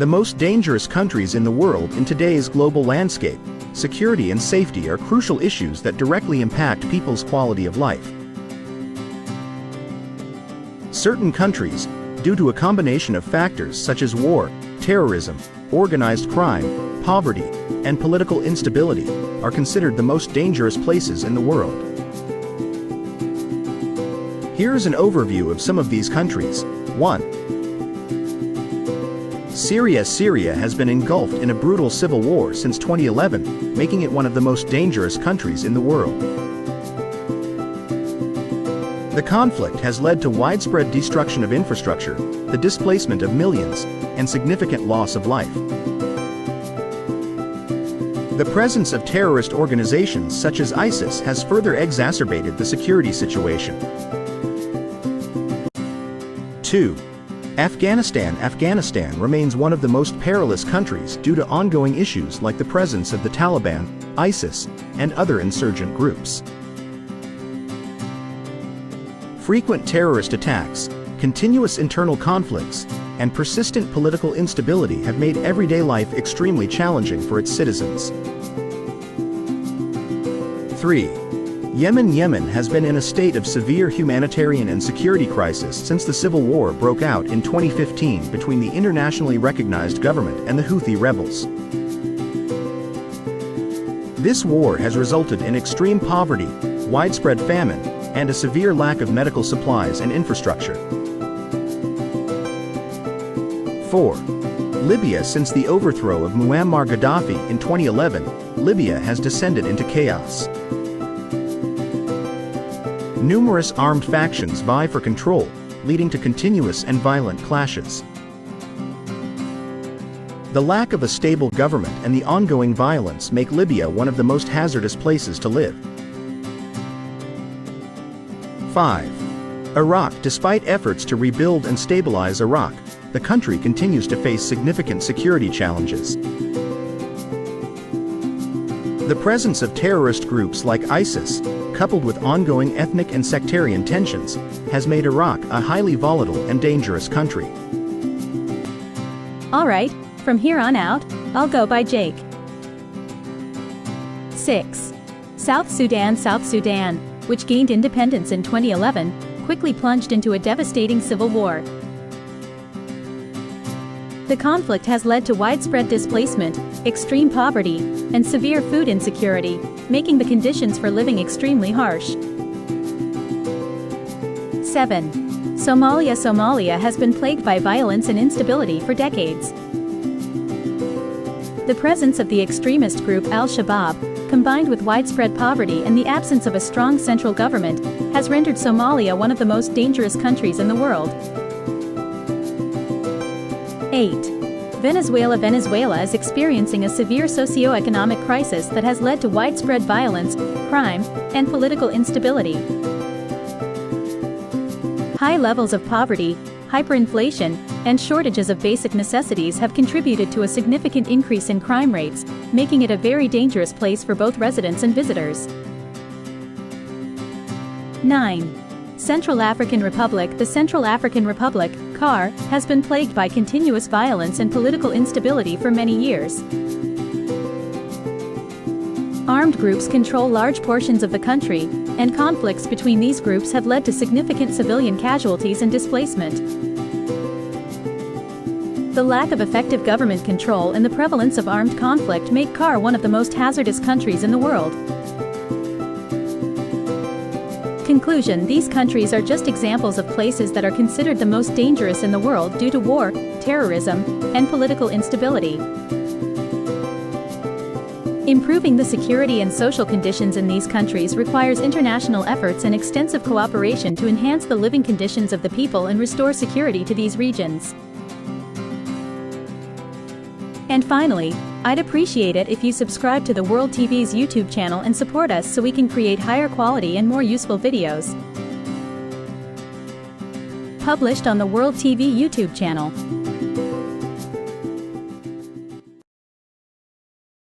The most dangerous countries in the world in today's global landscape, security and safety are crucial issues that directly impact people's quality of life. Certain countries, due to a combination of factors such as war, terrorism, organized crime, poverty, and political instability, are considered the most dangerous places in the world. Here is an overview of some of these countries. 1. Syria. Syria has been engulfed in a brutal civil war since 2011, making it one of the most dangerous countries in the world. The conflict has led to widespread destruction of infrastructure, the displacement of millions, and significant loss of life. The presence of terrorist organizations such as ISIS has further exacerbated the security situation. 2. Afghanistan. Afghanistan remains one of the most perilous countries due to ongoing issues like the presence of the Taliban, ISIS, and other insurgent groups. Frequent terrorist attacks, continuous internal conflicts, and persistent political instability have made everyday life extremely challenging for its citizens. 3. Yemen. Yemen has been in a state of severe humanitarian and security crisis since the civil war broke out in 2015 between the internationally recognized government and the Houthi rebels. This war has resulted in extreme poverty, widespread famine, and a severe lack of medical supplies and infrastructure. 4. Libya. Since the overthrow of Muammar Gaddafi in 2011, Libya has descended into chaos. Numerous armed factions vie for control, leading to continuous and violent clashes. The lack of a stable government and the ongoing violence make Libya one of the most hazardous places to live. 5. Iraq. Despite efforts to rebuild and stabilize Iraq, the country continues to face significant security challenges. The presence of terrorist groups like ISIS, coupled with ongoing ethnic and sectarian tensions, has made Iraq a highly volatile and dangerous country. Alright, from here on out, I'll go by Jake. 6. South Sudan. South Sudan, which gained independence in 2011, quickly plunged into a devastating civil war. The conflict has led to widespread displacement, extreme poverty, and severe food insecurity, making the conditions for living extremely harsh. 7. Somalia. Somalia has been plagued by violence and instability for decades. The presence of the extremist group Al-Shabaab, combined with widespread poverty and the absence of a strong central government, has rendered Somalia one of the most dangerous countries in the world. 8. Venezuela. Venezuela is experiencing a severe socio-economic crisis that has led to widespread violence, crime, and political instability. High levels of poverty, hyperinflation, and shortages of basic necessities have contributed to a significant increase in crime rates, making it a very dangerous place for both residents and visitors. 9. Central African Republic. The Central African Republic, CAR, has been plagued by continuous violence and political instability for many years. Armed groups control large portions of the country, and conflicts between these groups have led to significant civilian casualties and displacement. The lack of effective government control and the prevalence of armed conflict make CAR one of the most hazardous countries in the world. Conclusion: these countries are just examples of places that are considered the most dangerous in the world due to war, terrorism, and political instability. Improving the security and social conditions in these countries requires international efforts and extensive cooperation to enhance the living conditions of the people and restore security to these regions. And finally, I'd appreciate it if you subscribe to the World TV's YouTube channel and support us so we can create higher quality and more useful videos. Published on the World TV YouTube channel.